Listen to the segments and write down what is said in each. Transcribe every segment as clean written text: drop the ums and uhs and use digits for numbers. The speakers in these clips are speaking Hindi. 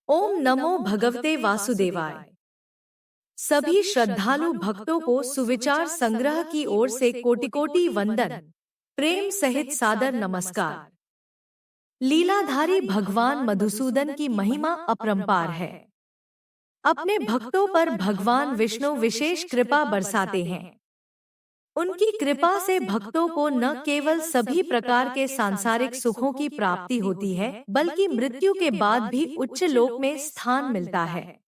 ओम नमो भगवते वासुदेवाय। सभी श्रद्धालु भक्तों को सुविचार संग्रह की ओर से कोटि कोटि वंदन, प्रेम सहित सादर नमस्कार। लीलाधारी भगवान मधुसूदन की महिमा अपरंपार है। अपने भक्तों पर भगवान विष्णु विशेष कृपा बरसाते हैं। उनकी कृपा से भक्तों को न केवल सभी प्रकार के सांसारिक सुखों की प्राप्ति होती है, बल्कि मृत्यु के बाद भी उच्च लोक में स्थान मिलता है।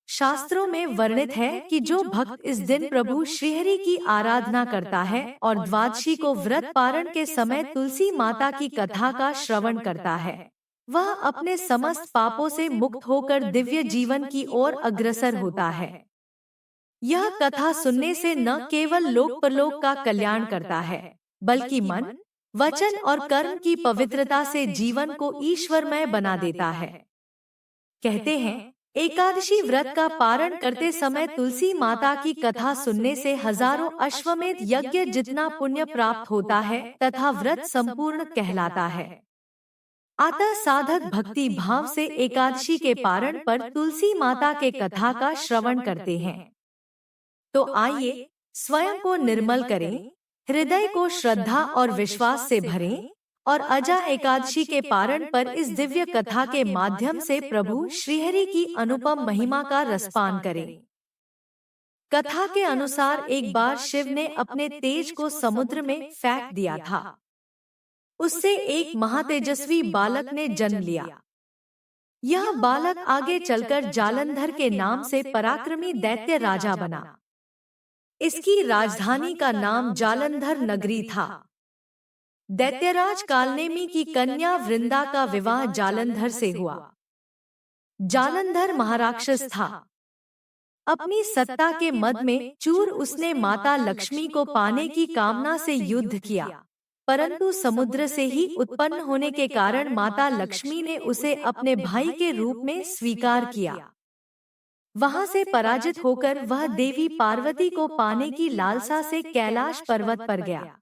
शास्त्रों में वर्णित है कि जो भक्त इस दिन प्रभु श्रीहरि की आराधना करता है और द्वादशी को व्रत पारण के समय तुलसी माता की कथा का श्रवण करता है, वह अपने समस्त पापों से मुक्त होकर दिव्य जीवन की ओर अग्रसर होता है। यह कथा सुनने से न केवल लोक परलोक का कल्याण करता है, बल्कि मन, वचन और कर्म की पवित्रता से जीवन को ईश्वरमय बना देता है। कहते हैं, एकादशी व्रत का पारण करते समय तुलसी माता की कथा सुनने से हजारों अश्वमेध यज्ञ जितना पुण्य प्राप्त होता है तथा व्रत संपूर्ण कहलाता है। अतः साधक भक्ति भाव से एकादशी के पारण पर तुलसी माता के कथा का श्रवण करते हैं। तो आइए स्वयं को निर्मल करें, हृदय को श्रद्धा और विश्वास से भरें और अजा एकादशी के पारण पर इस दिव्य कथा के माध्यम से प्रभु श्रीहरि की अनुपम महिमा का रसपान करें। कथा के अनुसार एक बार शिव ने अपने तेज को समुद्र में फेंक दिया था। उससे एक महातेजस्वी बालक ने जन्म लिया। यह बालक आगे चलकर जालंधर के नाम से पराक्रमी दैत्य राजा बना। इसकी राजधानी का नाम जालंधर नगरी था। दैत्यराज कालनेमी की कन्या वृंदा का विवाह जालंधर से हुआ। जालंधर महाराक्षस था। अपनी सत्ता के मद में चूर उसने माता लक्ष्मी को पाने की कामना से युद्ध किया, परंतु समुद्र से ही उत्पन्न होने के कारण माता लक्ष्मी ने उसे अपने भाई के रूप में स्वीकार किया। वहां से पराजित होकर वह देवी पार्वती को पाने की लालसा से कैलाश पर्वत पर गया।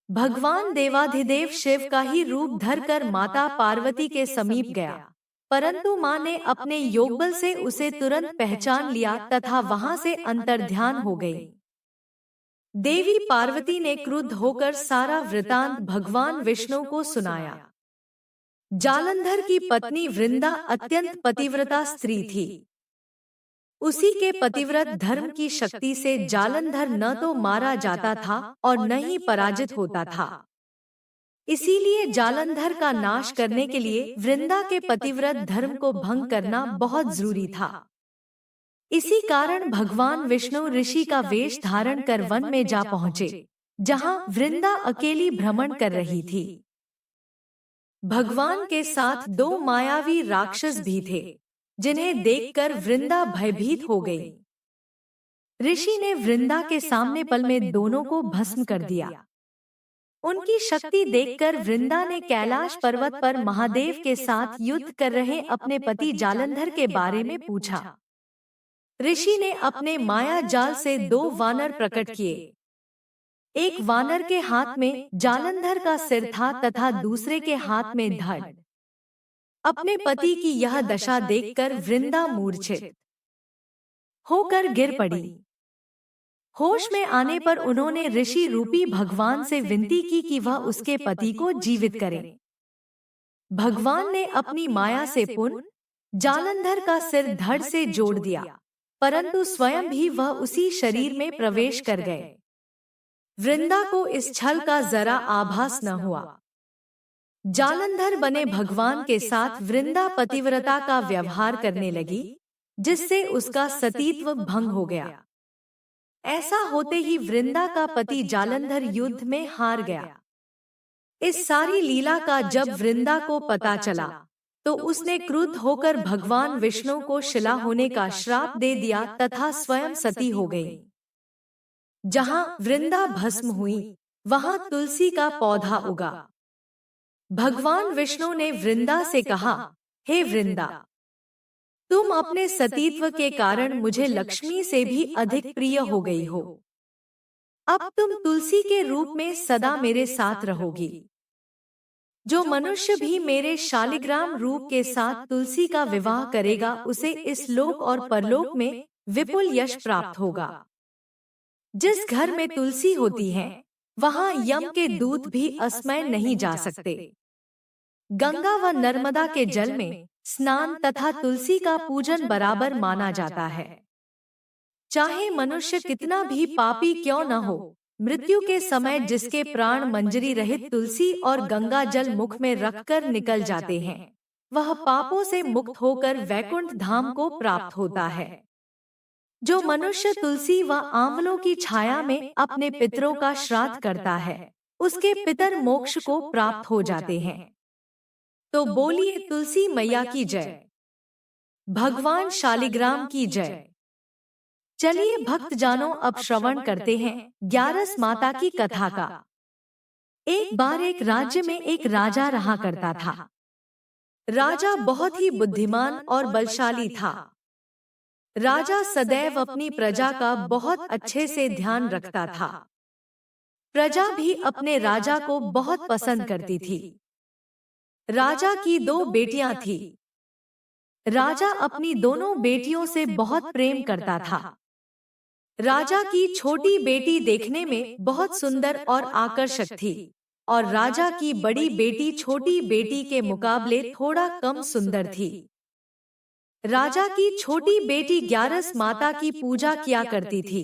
भगवान देवाधिदेव शिव का ही रूप धरकर माता पार्वती के समीप गया, परंतु मां ने अपने योगबल से उसे तुरंत पहचान लिया तथा वहां से अंतर्ध्यान हो गई। देवी पार्वती ने क्रुद्ध होकर सारा वृतांत भगवान विष्णु को सुनाया। जालंधर की पत्नी वृंदा अत्यंत पतिव्रता स्त्री थी। उसी के पतिव्रत धर्म की शक्ति से जालंधर न तो मारा जाता था और न ही पराजित होता था। इसीलिए जालंधर का नाश करने के लिए वृंदा के पतिव्रत धर्म को भंग करना बहुत जरूरी था। इसी कारण भगवान विष्णु ऋषि का वेश धारण कर वन में जा पहुँचे, जहाँ वृंदा अकेली भ्रमण कर रही थी। भगवान के साथ दो मायावी राक्षस भी थे, जिन्हें देखकर वृंदा भयभीत हो गई। ऋषि ने वृंदा के सामने पल में दोनों को भस्म कर दिया। उनकी शक्ति देखकर वृंदा ने कैलाश पर्वत पर महादेव के साथ युद्ध कर रहे अपने पति जालंधर के बारे में पूछा। ऋषि ने अपने माया जाल से दो वानर प्रकट किए। एक वानर के हाथ में जालंधर का सिर था तथा दूसरे के हाथ में धड़। अपने पति की यह दशा देखकर वृंदा मूर्छित होकर गिर पड़ी। होश में आने पर उन्होंने ऋषि रूपी भगवान से विनती की कि वह उसके पति को जीवित करें। भगवान ने अपनी माया से पुनः जालंधर का सिर धड़ से जोड़ दिया, परंतु स्वयं भी वह उसी शरीर में प्रवेश कर गए। वृंदा को इस छल का जरा आभास न हुआ। जालंधर बने भगवान के साथ वृंदा पतिव्रता का व्यवहार करने लगी, जिससे उसका सतीत्व भंग हो गया। ऐसा होते ही वृंदा का पति जालंधर युद्ध में हार गया। इस सारी लीला का जब वृंदा को पता चला, तो उसने क्रुद्ध होकर भगवान विष्णु को शिला होने का श्राप दे दिया तथा स्वयं सती हो गई। जहां वृंदा भस्म हुई, वहां तुलसी का पौधा उगा। भगवान विष्णु ने वृंदा से कहा, हे वृंदा, तुम अपने सतीत्व के कारण मुझे लक्ष्मी से भी अधिक प्रिय हो गई हो। अब तुम तुलसी के रूप में सदा मेरे साथ रहोगी। जो मनुष्य भी मेरे शालिग्राम रूप के साथ तुलसी का विवाह करेगा उसे इस लोक और परलोक में विपुल यश प्राप्त होगा। जिस घर में तुलसी होती है वहां यम के दूत भी अस्मय नहीं जा सकते। गंगा व नर्मदा के जल में स्नान तथा तुलसी का पूजन बराबर माना जाता है। चाहे मनुष्य कितना भी पापी क्यों न हो, मृत्यु के समय जिसके प्राण मंजरी रहित तुलसी और गंगा जल मुख में रखकर निकल जाते हैं, वह पापों से मुक्त होकर वैकुंठ धाम को प्राप्त होता है। जो मनुष्य तुलसी व आंवलों की छाया में अपने पितरों का श्राद्ध करता है, उसके पितर मोक्ष को प्राप्त हो जाते हैं। तो बोलिए तुलसी मैया की जय, भगवान शालिग्राम की जय। चलिए भक्तजनों अब श्रवण करते हैं ग्यारस माता की कथा का। एक बार एक राज्य में एक राजा रहा करता था। राजा बहुत ही बुद्धिमान और बलशाली था। राजा सदैव अपनी प्रजा का बहुत अच्छे से ध्यान रखता था। प्रजा भी अपने राजा को बहुत पसंद करती थी। राजा की 2 बेटियां थीं। राजा अपनी दोनों बेटियों से बहुत प्रेम करता था। राजा की छोटी बेटी देखने में बहुत सुंदर और आकर्षक थी और राजा की बड़ी बेटी छोटी बेटी के मुकाबले थोड़ा कम सुंदर थी। राजा की छोटी बेटी ग्यारस माता की पूजा किया करती थी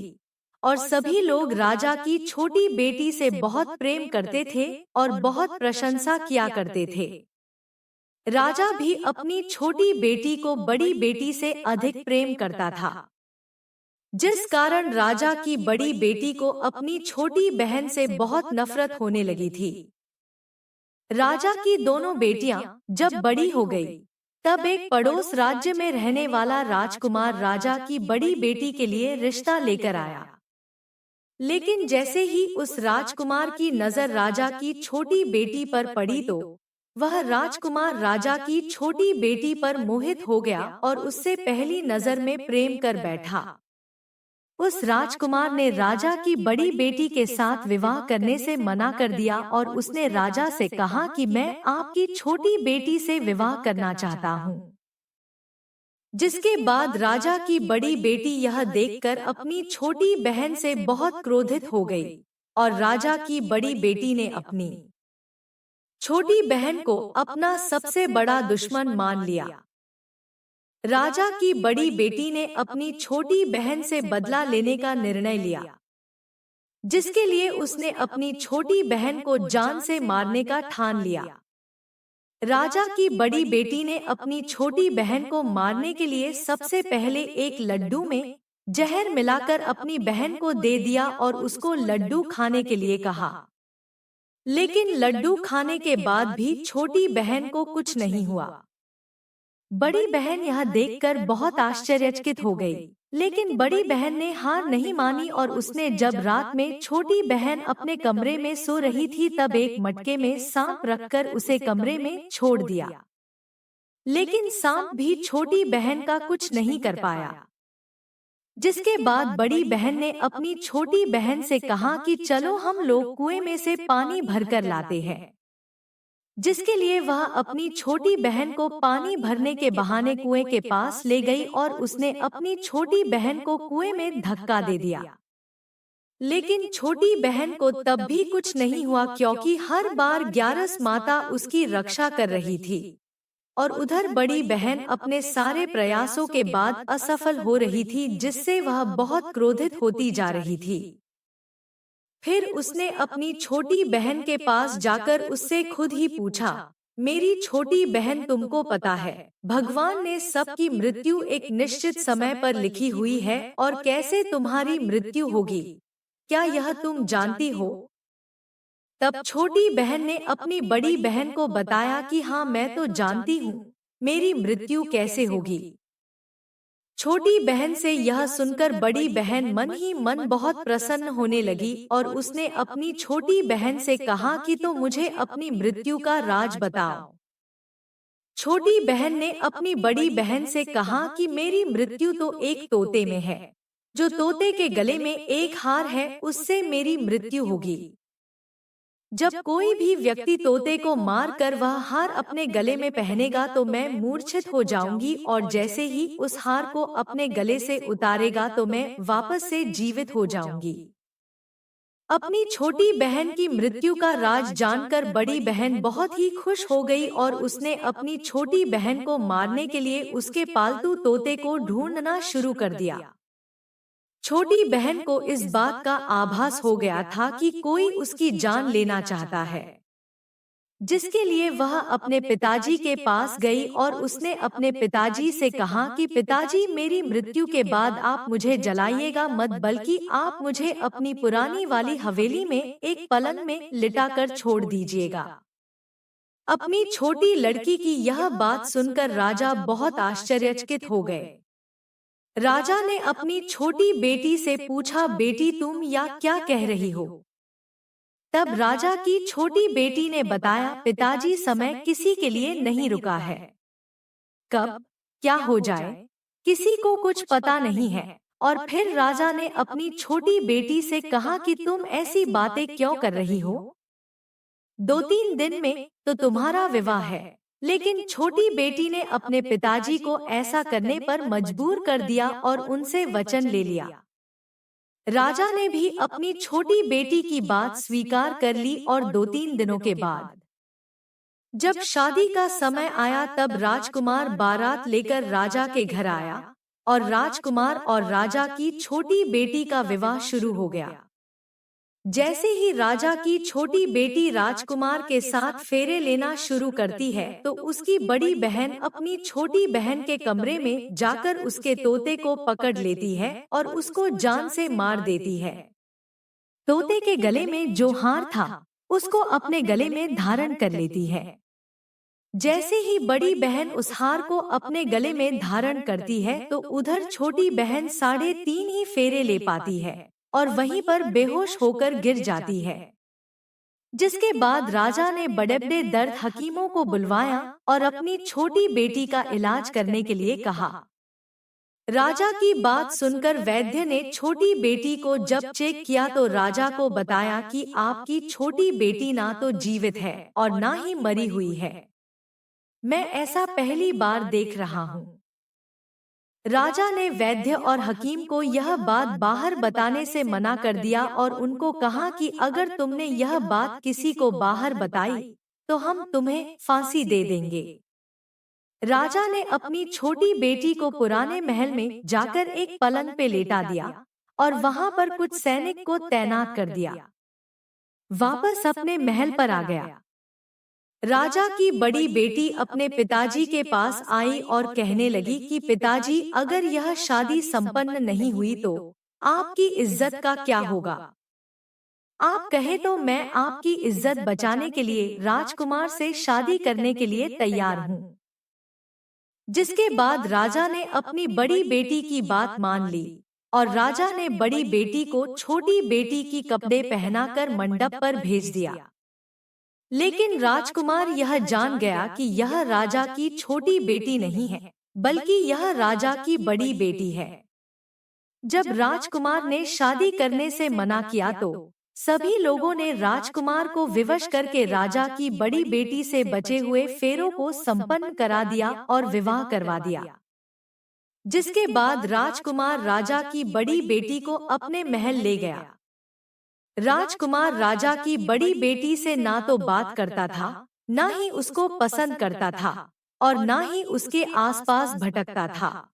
और सभी लोग राजा की छोटी बेटी से बहुत प्रेम करते थे और बहुत प्रशंसा किया करते थे। राजा भी अपनी छोटी बेटी को बड़ी बेटी से अधिक प्रेम करता था, जिस कारण राजा की बड़ी बेटी को अपनी छोटी बहन से बहुत नफरत होने लगी थी। राजा की दोनों बेटियां जब बड़ी हो गई, तब एक पड़ोस राज्य में रहने वाला राजकुमार राजा की बड़ी बेटी के लिए रिश्ता लेकर आया। लेकिन जैसे ही उस राजकुमार की नजर राजा की छोटी बेटी पर पड़ी तो वह राजकुमार राजा की छोटी बेटी पर मोहित हो गया और उससे पहली नजर में प्रेम कर बैठा। उस राजकुमार ने राजा की बड़ी बेटी के साथ विवाह करने से मना कर दिया और उसने राजा से कहा कि मैं आपकी छोटी बेटी से विवाह करना चाहता हूँ। जिसके बाद राजा की बड़ी बेटी यह देखकर अपनी छोटी बहन से बहुत क्रोधित हो गई और राजा की बड़ी बेटी ने अपनी छोटी बहन को अपना सबसे बड़ा दुश्मन मान लिया। राजा की बड़ी बेटी ने अपनी छोटी बहन से बदला लेने का निर्णय लिया, जिसके लिए उसने अपनी छोटी बहन को जान से मारने का ठान लिया। राजा की बड़ी बेटी ने अपनी छोटी बहन को मारने के लिए सबसे पहले एक लड्डू में जहर मिलाकर अपनी बहन को दे दिया और उसको लड्डू खाने के लिए कहा। लेकिन लड्डू खाने के बाद भी छोटी बहन को कुछ नहीं हुआ। बड़ी बहन यह देखकर बहुत आश्चर्यचकित हो गई, लेकिन बड़ी बहन ने हार नहीं मानी और उसने जब रात में छोटी बहन अपने कमरे में सो रही थी तब एक मटके में सांप रखकर उसे कमरे में छोड़ दिया। लेकिन सांप भी छोटी बहन का कुछ नहीं कर पाया। जिसके बाद बड़ी बहन ने अपनी छोटी बहन से कहा कि चलो हम लोग कुएं में से पानी भरकर लाते हैं। जिसके लिए वह अपनी छोटी बहन को पानी भरने के बहाने कुएं के पास ले गई और उसने अपनी छोटी बहन को कुएं में धक्का दे दिया। लेकिन छोटी बहन को तब भी कुछ नहीं हुआ क्योंकि हर बार ग्यारस माता उसकी रक्षा कर रही थी और उधर बड़ी बहन अपने सारे प्रयासों के बाद असफल हो रही थी, जिससे वह बहुत क्रोधित होती जा रही थी। फिर उसने अपनी छोटी बहन के पास जाकर उससे खुद ही पूछा, मेरी छोटी बहन तुमको पता है, भगवान ने सबकी मृत्यु एक निश्चित समय पर लिखी हुई है और कैसे तुम्हारी मृत्यु होगी, क्या यह तुम जानती हो? तब छोटी बहन ने अपनी बड़ी बहन को बताया कि हाँ मैं तो जानती हूँ, मेरी मृत्यु कैसे होगी। छोटी बहन से यह सुनकर बड़ी बहन मन ही मन बहुत प्रसन्न होने लगी और उसने अपनी छोटी बहन से कहा कि तो मुझे अपनी मृत्यु का राज बताओ। छोटी बहन ने अपनी बड़ी बहन से कहा कि मेरी मृत्यु तो एक तोते में है, जो तोते के गले में एक हार है उससे मेरी मृत्यु होगी। जब कोई भी व्यक्ति तोते को मार कर वह हार अपने गले में पहनेगा तो मैं मूर्छित हो जाऊंगी, और जैसे ही उस हार को अपने गले से उतारेगा तो मैं वापस से जीवित हो जाऊंगी। अपनी छोटी बहन की मृत्यु का राज जानकर बड़ी बहन बहुत ही खुश हो गई और उसने अपनी छोटी बहन को मारने के लिए उसके पालतू तोते को ढूंढना शुरू कर दिया। छोटी बहन को इस बात का आभास हो गया था कि कोई उसकी जान लेना चाहता है, जिसके लिए वह अपने पिताजी के पास गई और उसने अपने पिताजी से कहा कि पिताजी, मेरी मृत्यु के बाद आप मुझे जलाइएगा मत, बल्कि आप मुझे अपनी पुरानी वाली हवेली में एक पलंग में लिटाकर छोड़ दीजिएगा। अपनी छोटी लड़की की यह बात सुनकर राजा बहुत आश्चर्यचकित हो गए। राजा ने अपनी छोटी बेटी से पूछा, बेटी तुम या क्या कह रही हो? तब राजा की छोटी बेटी ने बताया, पिताजी समय किसी के लिए नहीं रुका है, कब क्या हो जाए किसी को कुछ पता नहीं है। और फिर राजा ने अपनी छोटी बेटी से कहा कि तुम ऐसी बातें क्यों कर रही हो? 2-3 दिन में तो तुम्हारा विवाह है। लेकिन छोटी बेटी ने अपने पिताजी को ऐसा करने पर मजबूर कर दिया और उनसे वचन ले लिया। राजा ने भी अपनी छोटी बेटी की बात स्वीकार कर ली और 2-3 दिनों के बाद जब शादी का समय आया तब राजकुमार बारात लेकर राजा के घर आया और राजकुमार और राजा की छोटी बेटी का विवाह शुरू हो गया। जैसे ही राजा की छोटी बेटी राजकुमार के साथ फेरे लेना शुरू करती है तो उसकी बड़ी बहन अपनी छोटी बहन के कमरे में जाकर उसके तोते को पकड़ लेती है और उसको जान से मार देती है। तोते के गले में जो हार था उसको अपने गले में धारण कर लेती है। जैसे ही बड़ी बहन उस हार को अपने गले में धारण करती है तो उधर छोटी बहन 3.5 ही फेरे ले पाती है और वहीं पर बेहोश होकर गिर जाती है। जिसके बाद राजा ने बड़े-बड़े दर्द हकीमों को बुलवाया और अपनी छोटी बेटी का इलाज करने के लिए कहा। राजा की बात सुनकर वैद्य ने छोटी बेटी को जब चेक किया तो राजा को बताया कि आपकी छोटी बेटी ना तो जीवित है और ना ही मरी हुई है। मैं ऐसा पहली बार देख रहा हूँ। राजा ने वैद्य और हकीम को यह बात बाहर बताने से मना कर दिया और उनको कहा कि अगर तुमने यह बात किसी को बाहर बताई तो हम तुम्हें फांसी दे देंगे। राजा ने अपनी छोटी बेटी को पुराने महल में जाकर एक पलंग पे लेटा दिया और वहां पर कुछ सैनिक को तैनात कर दिया। वापस अपने महल पर आ गया। राजा की बड़ी बेटी अपने पिताजी के पास आई और कहने लगी कि पिताजी, अगर यह शादी संपन्न नहीं हुई तो आपकी इज्जत का क्या होगा? आप कहे तो मैं आपकी इज्जत बचाने के लिए राजकुमार से शादी करने के लिए तैयार हूँ। जिसके बाद राजा ने अपनी बड़ी बेटी की बात मान ली और राजा ने बड़ी बेटी को छोटी बेटी की कपड़े पहनाकर मंडप पर भेज दिया। लेकिन राजकुमार यह जान गया कि यह राजा की छोटी बेटी नहीं है, बल्कि यह राजा की बड़ी बेटी है। जब राजकुमार ने शादी करने से मना किया तो सभी लोगों ने राजकुमार को विवश करके राजा की बड़ी बेटी से बचे हुए फेरों को संपन्न करा दिया और विवाह करवा दिया। जिसके बाद राजकुमार राजा की बड़ी बेटी को अपने महल ले गया। राजकुमार राजा की बड़ी बेटी से ना तो बात करता था, ना ही उसको पसंद करता था और ना ही उसके आसपास भटकता था।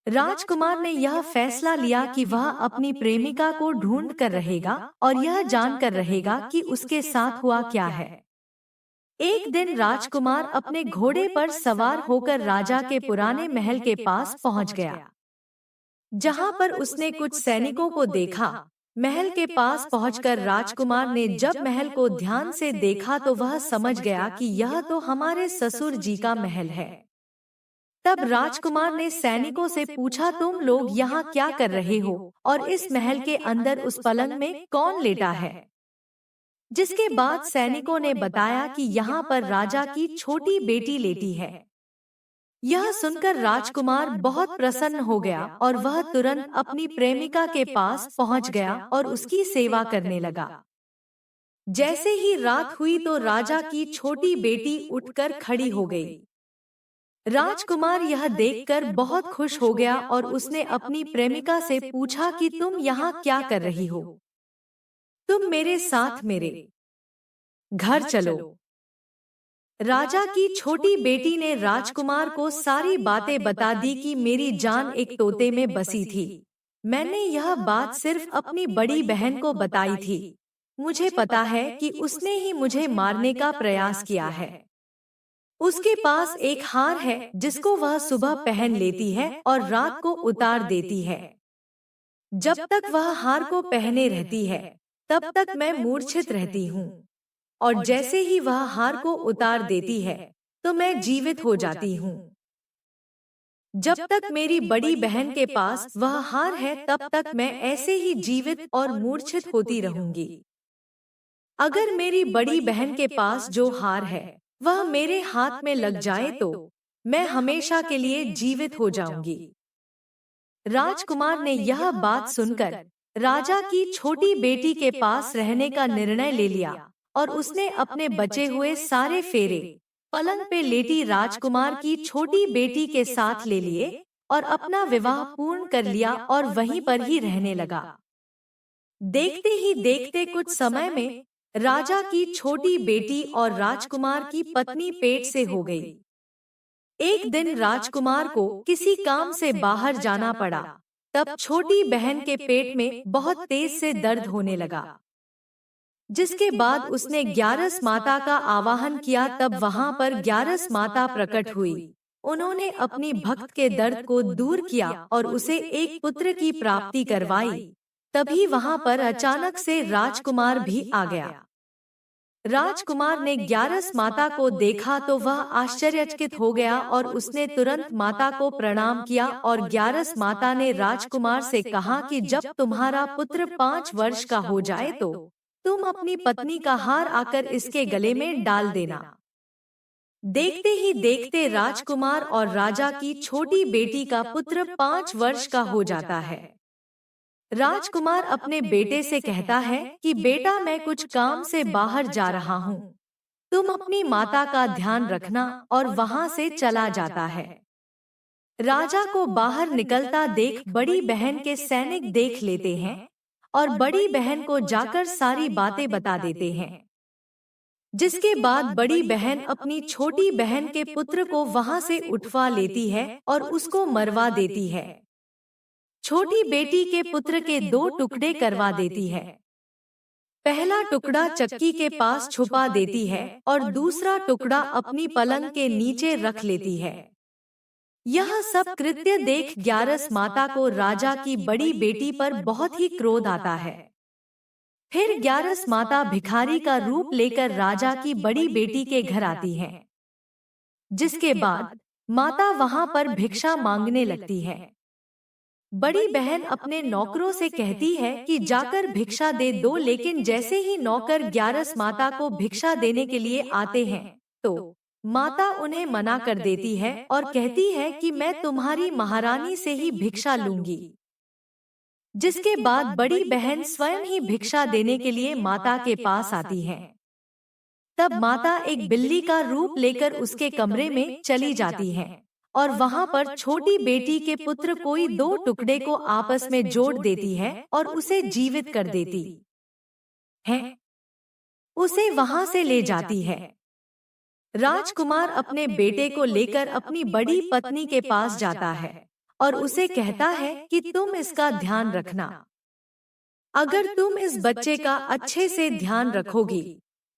राजकुमार ने यह फैसला लिया कि वह अपनी प्रेमिका को ढूंढ कर रहेगा और यह जानकर रहेगा कि उसके साथ हुआ क्या है। एक दिन राजकुमार अपने घोड़े पर सवार होकर राजा के पुराने महल के पास पहुंच गया। जहां पर उसने कुछ सैनिकों को देखा। महल के पास पहुंचकर राजकुमार ने जब महल को ध्यान से देखा तो वह समझ गया कि यह तो हमारे ससुर जी का महल है। तब राजकुमार ने सैनिकों से पूछा, तुम लोग यहाँ क्या कर रहे हो और इस महल के अंदर उस पलंग में कौन लेटा है? जिसके बाद सैनिकों ने बताया कि यहाँ पर राजा की छोटी बेटी लेटी है। यह सुनकर राजकुमार बहुत प्रसन्न हो गया और वह तुरंत अपनी प्रेमिका के पास पहुंच गया और उसकी सेवा करने लगा। जैसे ही रात हुई तो राजा की छोटी बेटी उठकर खड़ी हो गई। राजकुमार यह देखकर बहुत खुश हो गया और उसने अपनी प्रेमिका से पूछा कि तुम यहाँ क्या कर रही हो? तुम मेरे साथ मेरे घर चलो। राजा की छोटी बेटी ने राजकुमार को सारी बातें बता दी कि मेरी जान एक तोते में बसी थी। मैंने यह बात सिर्फ अपनी बड़ी बहन को बताई थी। मुझे पता है कि उसने ही मुझे मारने का प्रयास किया है। उसके पास एक हार है जिसको वह सुबह पहन लेती है और रात को उतार देती है। जब तक वह हार को पहने रहती है, तब तक मैं मूर्छित रहती हूँ, और जैसे ही वह हार को उतार देती है, तो मैं जीवित हो जाती हूँ। जब तक मेरी बड़ी बहन के पास वह हार है, तब तक मैं ऐसे ही जीवित और मूर्छित होती रहूंगी। अगर मेरी बड़ी बहन के पास जो हार है वह मेरे हाथ में लग जाए तो मैं हमेशा के लिए जीवित हो जाऊंगी। राजकुमार ने यह बात सुनकर राजा की छोटी बेटी के पास रहने का निर्णय ले लिया और उसने अपने बचे हुए सारे फेरे पलंग पे लेटी राजकुमार की छोटी बेटी के साथ ले लिए और अपना विवाह पूर्ण कर लिया और वहीं पर ही रहने लगा। देखते ही देखते कुछ समय में राजा की छोटी बेटी और राजकुमार की पत्नी पेट से हो गई। एक दिन राजकुमार को किसी काम से बाहर जाना पड़ा। तब छोटी बहन के पेट में बहुत तेज से दर्द होने लगा, जिसके बाद उसने ग्यारस माता का आवाहन किया। तब वहां पर ग्यारस माता प्रकट हुई। उन्होंने अपनी भक्त के दर्द को दूर किया और उसे एक पुत्र की प्राप्ति करवाई। तभी वहां पर अचानक से राजकुमार भी आ गया। राजकुमार ने ग्यारस माता को देखा तो वह आश्चर्यचकित हो गया और उसने तुरंत माता को प्रणाम किया और ग्यारस माता ने राजकुमार से कहा कि जब तुम्हारा पुत्र 5 वर्ष का हो जाए तो तुम अपनी पत्नी का हार आकर इसके गले में डाल देना। देखते ही देखते राजकुमार और राजा की छोटी बेटी का पुत्र 5 वर्ष का हो जाता है। राजकुमार अपने बेटे से कहता है कि बेटा, मैं कुछ काम से बाहर जा रहा हूँ, तुम अपनी माता का ध्यान रखना, और वहां से चला जाता है। राजा को बाहर निकलता देख बड़ी बहन के सैनिक देख लेते हैं और बड़ी बहन को जाकर सारी बातें बता देते हैं। जिसके बाद बड़ी बहन अपनी छोटी बहन के पुत्र को वहां से उठवा लेती है और उसको मरवा देती है। छोटी बेटी के पुत्र के 2 टुकड़े करवा देती है। पहला टुकड़ा चक्की के पास छुपा देती है और दूसरा टुकड़ा अपनी पलंग के नीचे रख लेती है। यह सब कृत्य देख ग्यारस माता को राजा की बड़ी बेटी पर बहुत ही क्रोध आता है। फिर ग्यारस माता भिखारी का रूप लेकर राजा की बड़ी बेटी के घर आती है। जिसके बाद माता वहां पर भिक्षा मांगने लगती है। बड़ी बहन अपने नौकरों से कहती है कि जाकर भिक्षा दे दो, लेकिन जैसे ही नौकर ग्यारस माता को भिक्षा देने के लिए आते हैं तो माता उन्हें मना कर देती है और कहती है कि मैं तुम्हारी महारानी से ही भिक्षा लूंगी। जिसके बाद बड़ी बहन स्वयं ही भिक्षा देने के लिए माता के पास आती है। तब माता एक बिल्ली का रूप लेकर उसके कमरे में चली जाती है और वहां पर छोटी बेटी के पुत्र कोई 2 टुकड़े को आपस में जोड़ देती है और उसे जीवित कर देती है। उसे वहां से ले जाती है। राजकुमार अपने बेटे को लेकर अपनी बड़ी पत्नी के पास जाता है और उसे कहता है कि तुम इसका ध्यान रखना। अगर तुम इस बच्चे का अच्छे से ध्यान रखोगी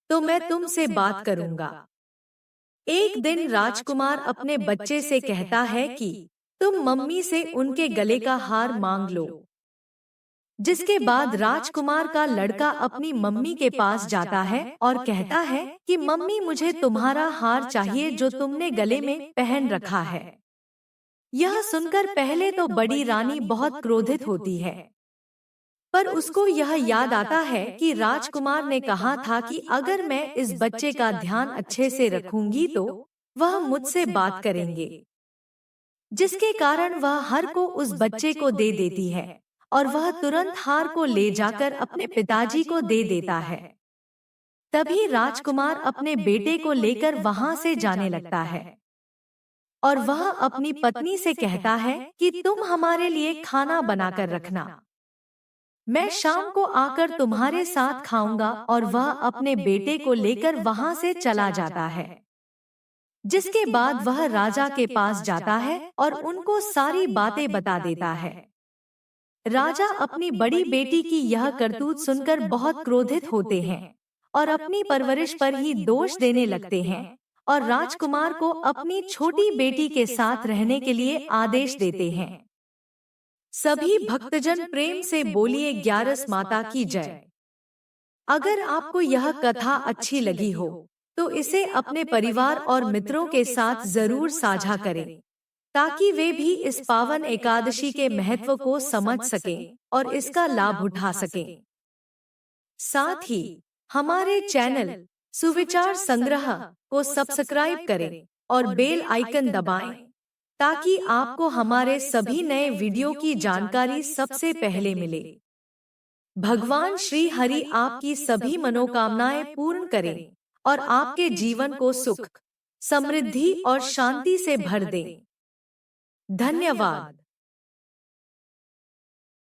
तो मैं तुमसे बात करूंगा। एक दिन राजकुमार अपने बच्चे से कहता है कि तुम मम्मी से उनके गले का हार मांग लो। जिसके बाद राजकुमार का लड़का अपनी मम्मी के पास जाता है और कहता है कि मम्मी, मुझे तुम्हारा हार चाहिए जो तुमने गले में पहन रखा है। यह सुनकर पहले तो बड़ी रानी बहुत क्रोधित होती है, पर उसको यह याद आता है कि राजकुमार ने कहा था कि अगर मैं इस बच्चे का ध्यान अच्छे से रखूंगी तो वह मुझसे बात करेंगे। जिसके कारण वह हार को उस बच्चे को दे देती है और वह तुरंत हार को ले जाकर अपने पिताजी को दे देता है। तभी राजकुमार अपने बेटे को लेकर वहां से जाने लगता है और वह अपनी पत्नी से कहता है कि तुम हमारे लिए खाना बनाकर रखना, मैं शाम को आकर तुम्हारे साथ खाऊंगा। और वह अपने बेटे को लेकर वहां से चला जाता है, जिसके बाद वह राजा के पास जाता है और उनको सारी बातें बता देता है। राजा अपनी बड़ी बेटी की यह करतूत सुनकर बहुत क्रोधित होते हैं और अपनी परवरिश पर ही दोष देने लगते हैं और राजकुमार को अपनी छोटी बेटी के साथ रहने के लिए आदेश देते हैं। सभी भक्तजन प्रेम से बोलिए ग्यारस माता की जय। अगर आपको यह कथा अच्छी लगी हो तो इसे अपने परिवार और मित्रों के साथ जरूर साझा करें, ताकि वे भी इस पावन एकादशी के महत्व को समझ सकें और इसका लाभ उठा सकें। साथ ही हमारे चैनल सुविचार संग्रह को सब्सक्राइब करें और बेल आइकन दबाएं, ताकि आपको हमारे सभी नए वीडियो की जानकारी सबसे पहले मिले। भगवान श्री हरि आपकी सभी मनोकामनाएं पूर्ण करें और आपके जीवन को सुख, समृद्धि और शांति से भर दें। धन्यवाद।